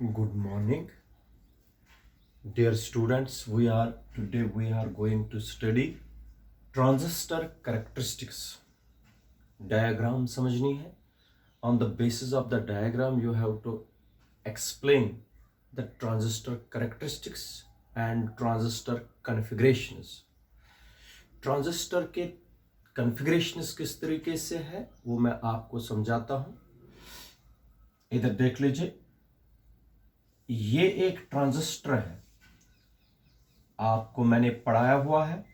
Good morning, dear students. Today we are going to study transistor characteristics. Diagram समझनी है. On the basis of the diagram, you have to explain the transistor characteristics and transistor configurations. Transistor के configurations किस तरीके से है वो मैं आपको समझाता हूं. इधर देख लीजिए, ये एक ट्रांजिस्टर है, आपको मैंने पढ़ाया हुआ है.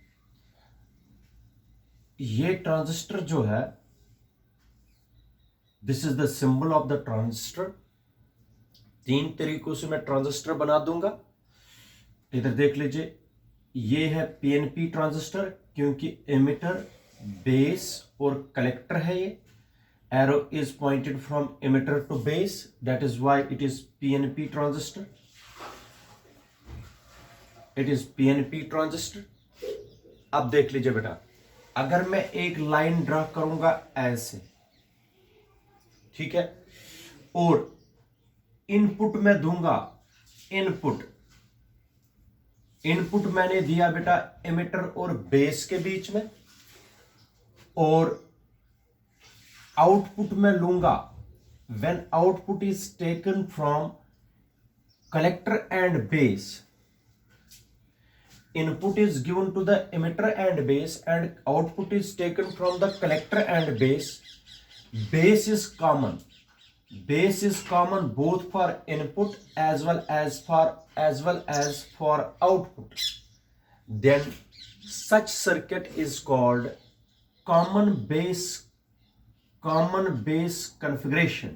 ये ट्रांजिस्टर जो है, this is the symbol of the transistor. 3 तरीकों से मैं ट्रांजिस्टर बना दूंगा. इधर देख लीजिए, ये है पीएनपी ट्रांजिस्टर, क्योंकि एमिटर, बेस और कलेक्टर है. ये arrow is pointed from emitter to base, that is why it is PNP transistor. It is PNP transistor. अब देख लीजिए बेटा, अगर मैं एक लाइन ड्रा करूंगा ऐसे, ठीक है, और इनपुट में दूंगा, इनपुट मैंने दिया बेटा एमिटर और बेस के बीच में, और आउटपुट में लूंगा when output is taken from collector and base. Input is given to the emitter and base, and output is taken from the collector and base. Base is common. Base is common both for input as well as for output. Then such circuit is called common base configuration.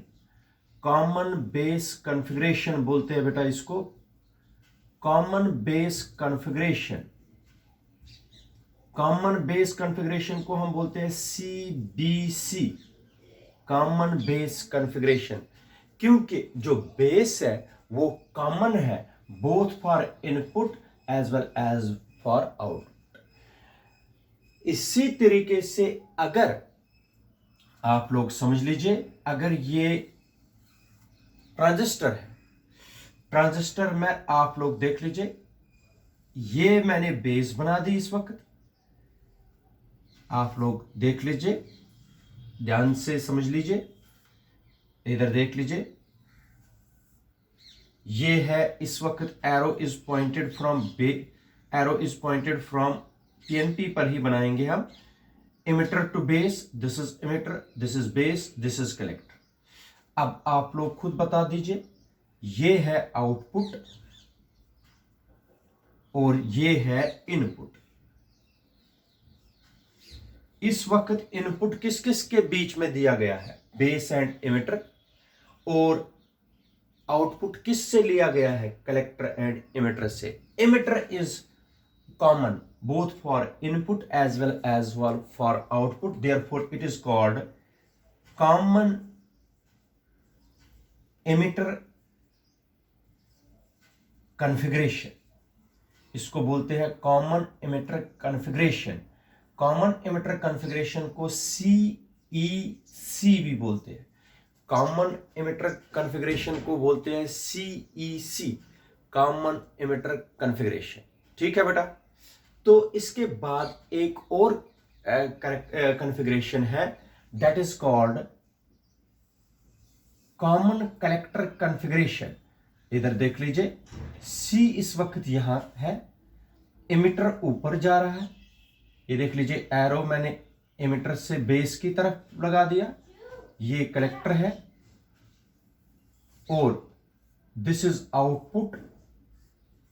Common base configuration बोलते हैं बेटा इसको. Common base configuration को हम बोलते हैं CBC, common base configuration, क्योंकि जो बेस है वो कॉमन है both for input as well as for output. इसी तरीके से अगर आप लोग समझ लीजिए, अगर ये ट्रांजिस्टर है, ट्रांजिस्टर में आप लोग देख लीजिए, ये मैंने बेस बना दी. इस वक्त आप लोग देख लीजिए, ध्यान से समझ लीजिए. इधर देख लीजिए, ये है इस वक्त arrow is pointed from PNP पर ही बनाएंगे हम. emitter to base, this is emitter, this is base, this is collector. अब आप लोग खुद बता दीजिए, ये है आउटपुट और ये है इनपुट. इस वक्त इनपुट किस किस के बीच में दिया गया है? Base and emitter. और आउटपुट किस से लिया गया है? कलेक्टर एंड इमिटर से. Emitter is common both for input as well as for output, therefore it is called common emitter configuration. इसको बोलते हैं common emitter configuration. Common emitter configuration को CEC भी बोलते हैं. कॉमन एमिटर कॉन्फ़िगरेशन को बोलते हैं CEC, कॉमन एमिटर कॉन्फ़िगरेशन. ठीक है बेटा. तो इसके बाद एक और कॉन्फ़िगरेशन है, that is called common collector configuration. इधर देख लीजिए, C इस वक्त यहां है, एमिटर ऊपर जा रहा है. ये देख लीजिए, एरो मैंने एमिटर से बेस की तरफ लगा दिया. ये कलेक्टर है और this is output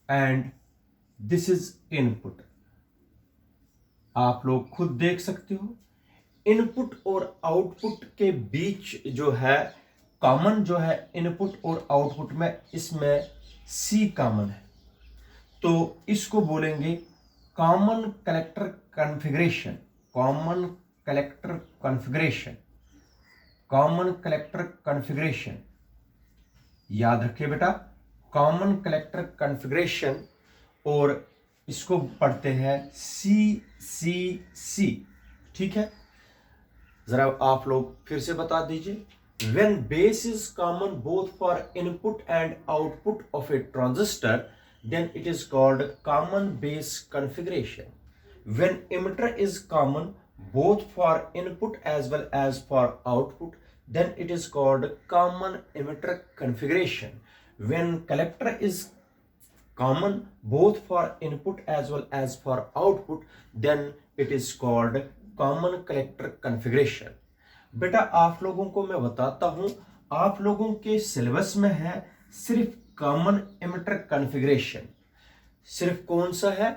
and this is input. आप लोग खुद देख सकते हो, इनपुट और आउटपुट के बीच जो है कॉमन, जो है इनपुट और आउटपुट में, इसमें C कॉमन है, तो इसको बोलेंगे common collector configuration. Common collector configuration, common collector configuration. याद रखिए बेटा, कॉमन कलेक्टर कॉन्फ़िगरेशन, और इसको पढ़ते हैं CCC. ठीक है, जरा आप लोग फिर से बता दीजिए, when base is common both for input and output of a transistor, then it is called common base configuration. When emitter is common both for input as well as for output, then it is called common emitter configuration. When collector is common both for input as well as for output, then it is called common collector configuration. बेटा आप लोगों को मैं बताता हूं, आप लोगों के सिलेबस में है सिर्फ कॉमन एमिटर कॉन्फ़िगरेशन। सिर्फ कौन सा है?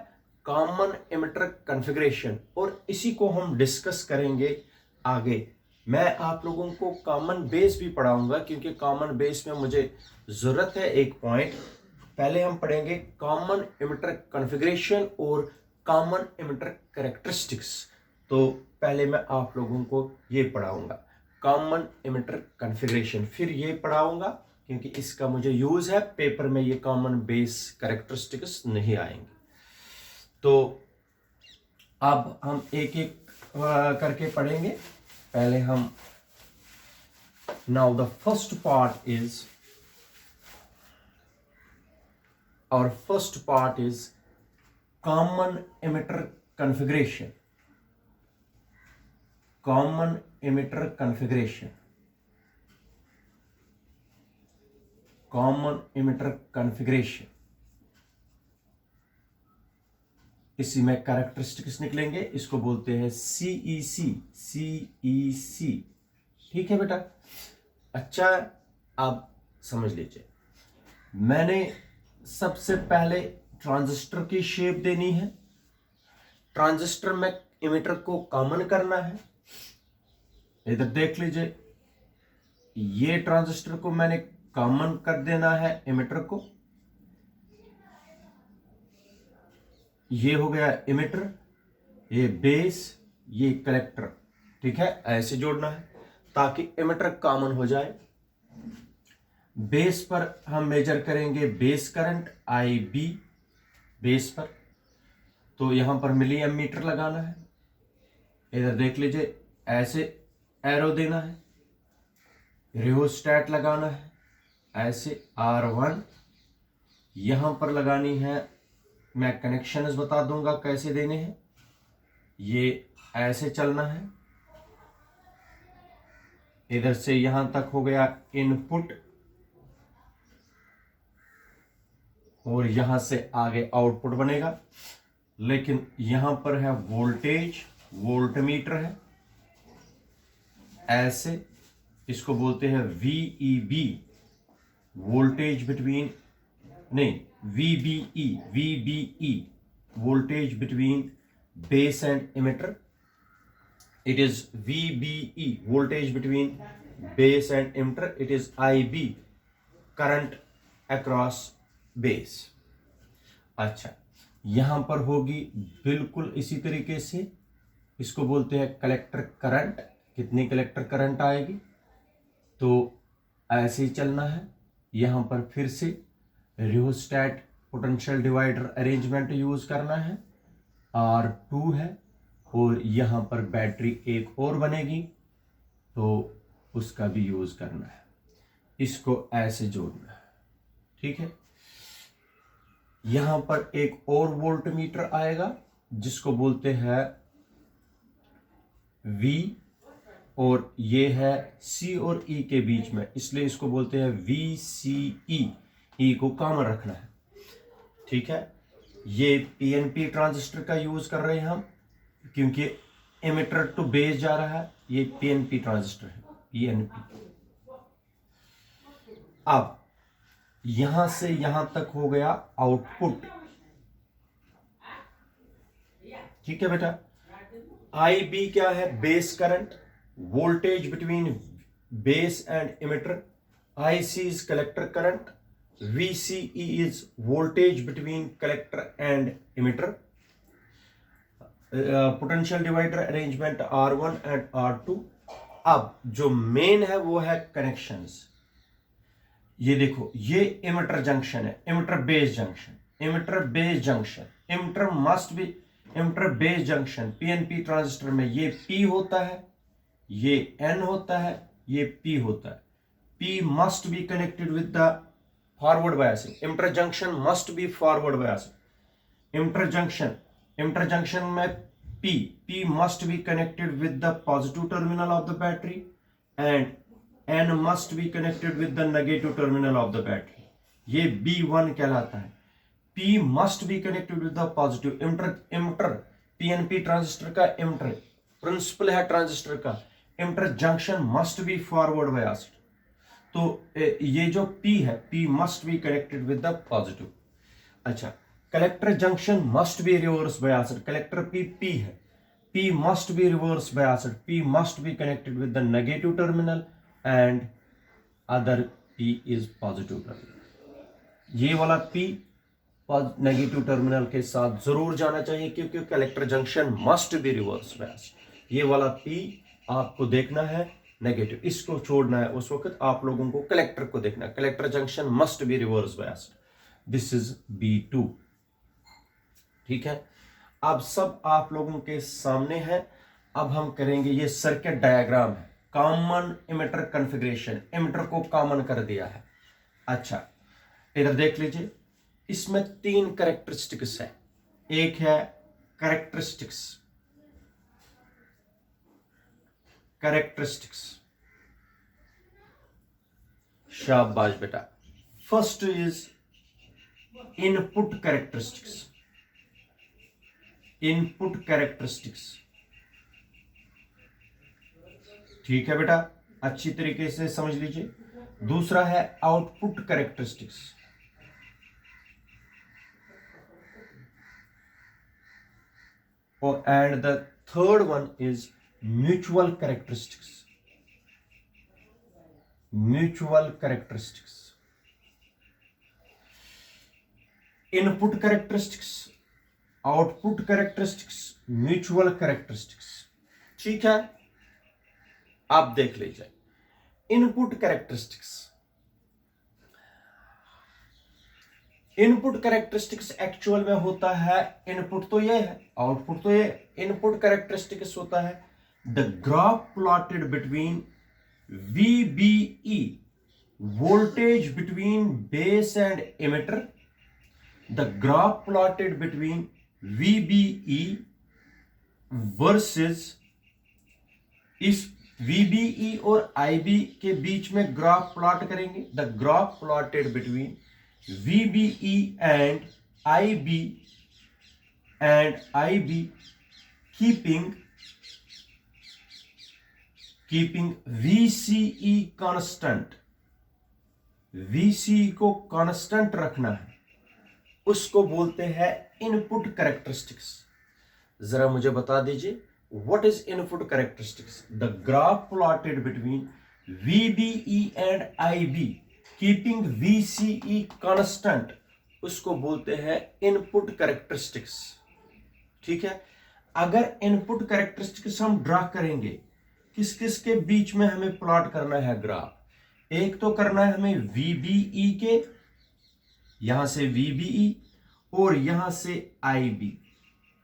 कॉमन एमिटर कॉन्फ़िगरेशन, और इसी को हम डिस्कस करेंगे आगे। मैं आप लोगों को कॉमन बेस भी पढ़ाऊंगा, क्योंकि कॉमन बेस में मुझे जरूरत है एक पॉइंट। पहले हम पढ़ेंगे कॉमन एमिटर कॉन्फ़िगरेशन और कॉमन एमिटर कैरेक्टरिस्टिक्स। तो पहले मैं आप लोगों को ये पढ़ाऊंगा कॉमन एमिटर कॉन्फ़िगरेशन, फिर ये पढ़ाऊंगा क्योंकि इसका मुझे यूज है, पेपर में ये कॉमन बेस कैरेक्टरिस्टिक्स नहीं आएंगे। तो अब हम एक एक करके पढ़ेंगे। पहले हम now the first part is our first part is common emitter configuration. Common emitter configuration. Common emitter configuration. इसी में कैरेक्टरिस्टिक्स निकलेंगे, इसको बोलते हैं CEC. CEC, ठीक है बेटा? अच्छा, आप समझ लीजिए। मैंने सबसे पहले ट्रांजिस्टर की शेप देनी है। ट्रांजिस्टर में इमिटर को कॉमन करना है। इधर देख लीजिए, ये ट्रांजिस्टर को मैंने कॉमन कर देना है इमिटर को। ये हो गया इमिटर, ये बेस, ये कलेक्टर, ठीक है? ऐसे जोड़ना है ताकि इमिटर कॉमन हो जाए। बेस पर हम मेजर करेंगे बेस करंट IB बेस पर, तो यहां पर मिली एमीटर लगाना है। इधर देख लीजिए, ऐसे एरो देना है। रियोस्टैट लगाना है, ऐसे R1 यहां पर लगानी है। मैं कनेक्शंस बता दूंगा कैसे देने हैं। ये ऐसे चलना है, इधर से यहां तक हो गया इनपुट, और यहां से आगे आउटपुट बनेगा। लेकिन यहां पर है वोल्टेज, वोल्टमीटर है, ऐसे इसको बोलते हैं VEB, वोल्टेज बिटवीन, नहीं, VBE, voltage between base and emitter. It is VBE, voltage between base and emitter. It is IB, current across base. अच्छा, यहां पर होगी बिल्कुल इसी तरीके से, इसको बोलते हैं कलेक्टर करंट। कितनी कलेक्टर करंट आएगी? तो ऐसे ही चलना है। यहां पर फिर से rheostat potential divider arrangement use करना है। R2 है, और यहां पर बैटरी एक और बनेगी, तो उसका भी यूज करना है। इसको ऐसे जोड़ना है, ठीक है? यहां पर एक और वोल्ट मीटर आएगा जिसको बोलते हैं V, और ये है C और E के बीच में, इसलिए इसको बोलते हैं VCE। E को कॉमन रखना है, ठीक है? ये PNP ट्रांजिस्टर का यूज कर रहे हैं हम, क्योंकि एमिटर टू बेस जा रहा है। ये PNP ट्रांजिस्टर है, PNP। अब यहां से यहां तक हो गया आउटपुट, ठीक है बेटा? IB क्या है? Base current, voltage between base and emitter. IC is collector current, VCE is voltage between collector and emitter. Potential divider arrangement R1 and R2। अब जो मेन है वो है कनेक्शंस। ये देखो, ये इमिटर जंक्शन है, emitter base junction, emitter base junction. Emitter must be emitter base junction. PNP transistor में ये P होता है, ये N होता है, ये P होता है. P must be connected with the forward biasing. Interjunction must be forward biasing. Interjunction में P must be connected with the positive terminal of the battery and N must be connected with the negative terminal of the battery. ये B1 कहलाता है. P must be connected with the positive. emitter PNP transistor का emitter principle है transistor का. Emitter junction must be forward biased. तो ये जो P है, P must be connected with the positive. अच्छा, collector junction must be reverse biased. Collector P है, P must be reverse biased. P must be connected with the negative terminal and other P is positive terminal. ये वाला P negative terminal के साथ जरूर जाना चाहिए क्योंकि collector junction must be reverse biased. ये वाला P आपको देखना है नेगेटिव, इसको छोड़ना है. उस वक्त आप लोगों को कलेक्टर को देखना है. Collector junction must be reverse biased. This is B2. ठीक है, अब सब आप लोगों के सामने है. अब हम करेंगे, ये सर्किट डायग्राम है. कॉमन इमिटर कॉन्फ़िगरेशन, इमिटर को कॉमन कर दिया है. अच्छा, इधर देख लीजिए, इसमें 3 कैरेक्टरिस्टिक्स है. एक है कैरेक्टरिस्टिक्स, शाबाश बेटा. First is input characteristics. Input characteristics, ठीक है बेटा, अच्छी तरीके से समझ लीजिए. दूसरा है output characteristics. And the third one is mutual characteristics. Mutual characteristics, input characteristics, output characteristics, mutual characteristics. ठीक है, आप देख लीजिए. Input characteristics, input characteristics actual में होता है, इनपुट तो ये है, आउटपुट तो ये. इनपुट कैरेक्टरिस्टिक्स होता है the graph plotted between VBE, voltage between base and emitter. The graph plotted between VBE versus, इस VBE और IB के बीच में ग्राफ प्लॉट करेंगे. The graph plotted between VBE and IB keeping VCE constant. VCE को constant रखना है, उसको बोलते हैं इनपुट कैरेक्टरिस्टिक्स. जरा मुझे बता दीजिए, what is input characteristics? The graph plotted between VBE and IB keeping VCE constant, उसको बोलते हैं इनपुट कैरेक्टरिस्टिक्स. ठीक है, अगर इनपुट कैरेक्टरिस्टिक्स हम ड्रा करेंगे, किस किस के बीच में हमें प्लॉट करना है ग्राफ? एक तो करना है हमें VBE के, यहां से VBE और यहां से IB.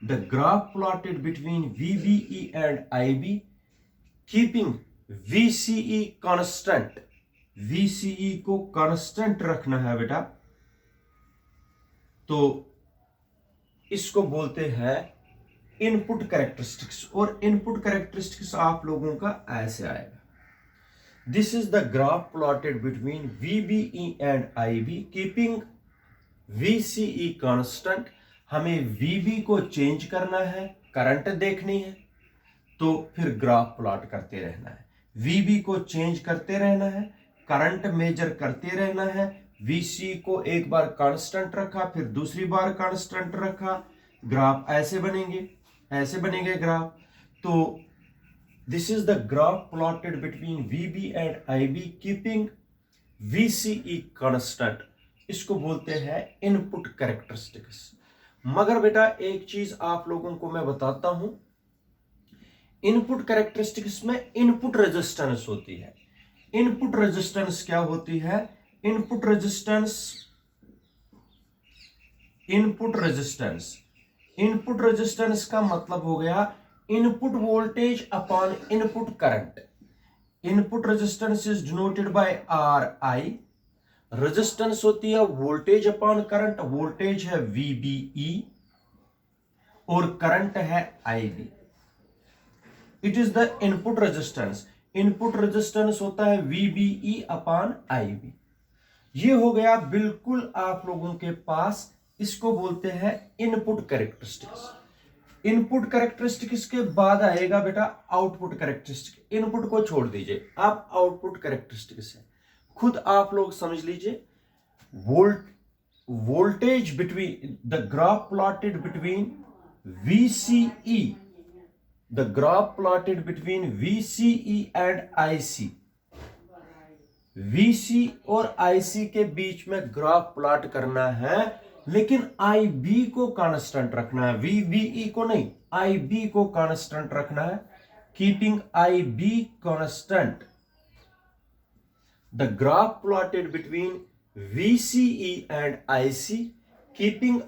The graph plotted between VBE and IB keeping VCE constant. VCE को कांस्टेंट रखना है बेटा, तो इसको बोलते हैं इनपुट कैरेक्टरिस्टिक्स. और इनपुट कैरेक्टरिस्टिक्स आप लोगों का ऐसे आएगा. This is the graph plotted between VBE and IB keeping VCE constant. हमें VB को चेंज करना है, करंट देखनी है, तो फिर ग्राफ प्लॉट करते रहना है. VB को चेंज करते रहना है, करंट मेजर करते रहना है. VC को एक बार कांस्टेंट रखा, फिर दूसरी बार कांस्टेंट रखा, ग्राफ ऐसे बनेंगे, ऐसे बनेंगे ग्राफ. तो this is the graph plotted between VB and IB keeping VCE constant. इसको बोलते हैं इनपुट कैरेक्टरिस्टिक्स. मगर बेटा एक चीज आप लोगों को मैं बताता हूं, इनपुट कैरेक्टरिस्टिक्स में इनपुट रेजिस्टेंस होती है. इनपुट रेजिस्टेंस क्या होती है? इनपुट रेजिस्टेंस का मतलब हो गया input voltage upon input current. Input resistance is denoted bye are I. Resistance होती है वोल्टेज अपॉन करंट, वोल्टेज है VBE और करंट है IB। It is the input resistance. Input resistance होता है VBE अपॉन IB। ये हो गया बिल्कुल आप लोगों के पास, इसको बोलते हैं इनपुट कैरेक्टरिस्टिक्स। इनपुट कैरेक्टरिस्टिक्स के बाद आएगा बेटा आउटपुट कैरेक्टरिस्टिक। इनपुट को छोड़ दीजिए, आप आउटपुट कैरेक्टरिस्टिक्स है, खुद आप लोग समझ लीजिए। Voltage between the graph plotted between VCE, the graph plotted between VCE and IC। VC और IC के बीच में ग्राफ प्लॉट करना है, लेकिन IB को कांस्टेंट रखना है, VBE को नहीं, IB को कांस्टेंट रखना है। Keeping IB constant, the graph plotted between VCE and IC, keeping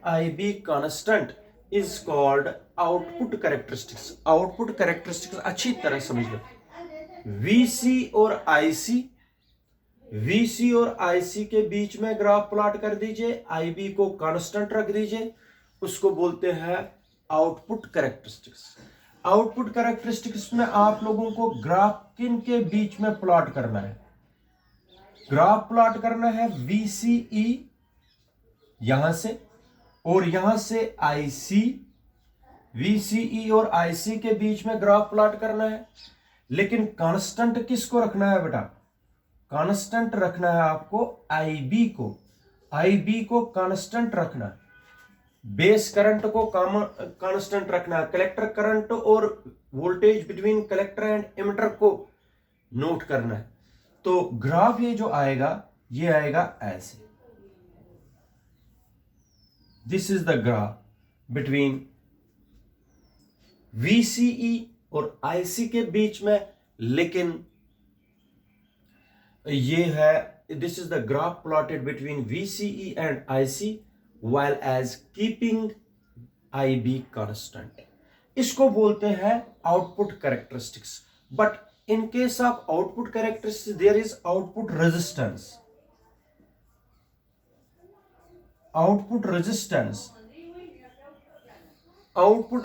IB constant is called output characteristics. Output characteristics अच्छी तरह समझ लो। VC और IC के बीच में ग्राफ प्लॉट कर दीजिए, IB को कांस्टेंट रख दीजिए, उसको बोलते हैं आउटपुट कैरेक्टरिस्टिक्स। आउटपुट कैरेक्टरिस्टिक्स में आप लोगों को ग्राफ किन के बीच में प्लॉट करना है? ग्राफ प्लॉट करना है VCE यहां से और यहां से IC। VCE और IC के बीच में ग्राफ प्लॉट करना है, लेकिन कांस्टेंट किसको रखना है बेटा? कांस्टेंट रखना है आपको IB को। IB को कांस्टेंट रखना है, बेस करंट को कांस्टेंट रखना है, कलेक्टर करंट और voltage between collector and emitter को नोट करना है। तो ग्राफ ये जो आएगा, ये आएगा ऐसे। This is the graph between VCE और IC के बीच में, लेकिन ये है, this is the graph plotted between VCE and IC while as keeping IB constant। इसको बोलते हैं output characteristics. But in case of output characteristics there is output resistance. Output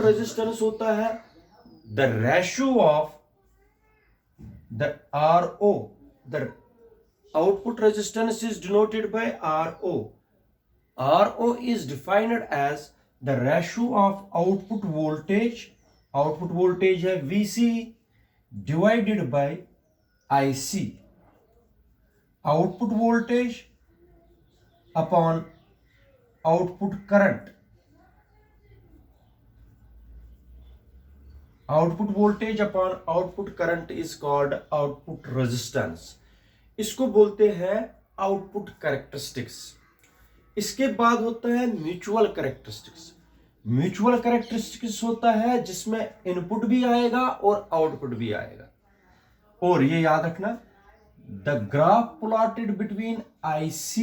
resistance होता है the ratio of the RO। The output resistance is denoted by RO। RO is defined as the ratio of output voltage है VC divided by IC, output voltage upon output current, output voltage upon output current is called output resistance। इसको बोलते हैं output characteristics. इसके बाद होता है mutual characteristics. Mutual characteristics होता है जिसमें इनपुट भी आएगा और आउटपुट भी आएगा। और ये याद रखना, the graph plotted between IC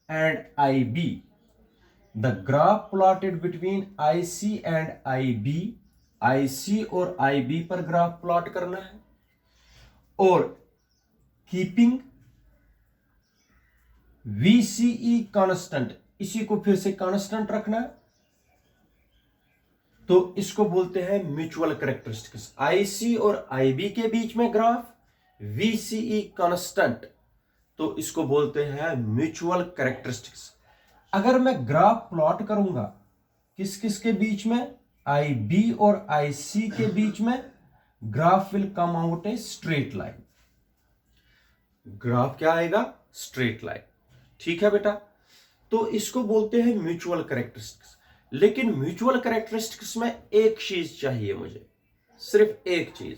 and IB, the graph plotted between IC and IB, IC और IB पर ग्राफ प्लॉट करना है, और कीपिंग VCE कांस्टेंट, इसी को फिर से कांस्टेंट रखना है, तो इसको बोलते हैं म्यूचुअल कैरेक्टरिस्टिक्स। IC और IB के बीच में ग्राफ, VCE कांस्टेंट, तो इसको बोलते हैं म्यूचुअल कैरेक्टरिस्टिक्स। अगर मैं ग्राफ प्लॉट करूंगा किस किस के बीच में, IB और IC के बीच में, graph will come out a straight line. Graph क्या आएगा? Straight line. ठीक है बेटा, तो इसको बोलते हैं म्यूचुअल कैरेक्टरिस्टिक्स। लेकिन म्यूचुअल कैरेक्टरिस्टिक्स में एक चीज चाहिए मुझे, सिर्फ एक चीज,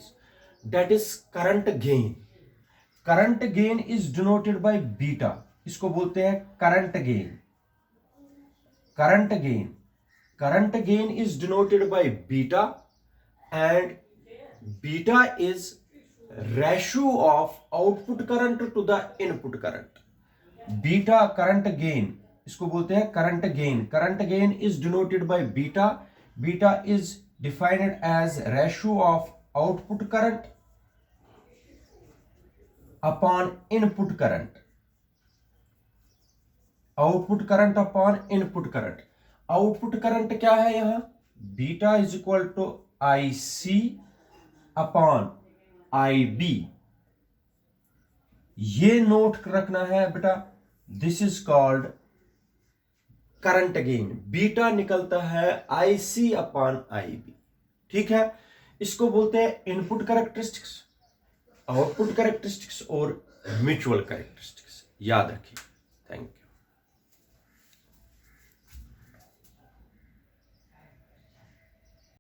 that is current gain. Current gain is denoted by beta. इसको बोलते हैं current gain. Current gain is denoted by beta, and beta is ratio of output current to the input current. Beta current gain, इसको बोलते हैं current gain. Current gain is denoted by beta. Beta is defined as ratio of output current upon input current, output current upon input current. Output current क्या है यहां, beta is equal to I C upon I B. ये note रखना है बेटा, this is called current gain. Beta निकलता है आई C upon I B, ठीक है। इसको बोलते हैं इनपुट कैरेक्टरिस्टिक्स, आउटपुट कैरेक्टरिस्टिक्स और म्यूचुअल कैरेक्टरिस्टिक्स। याद रखिए। Thank you.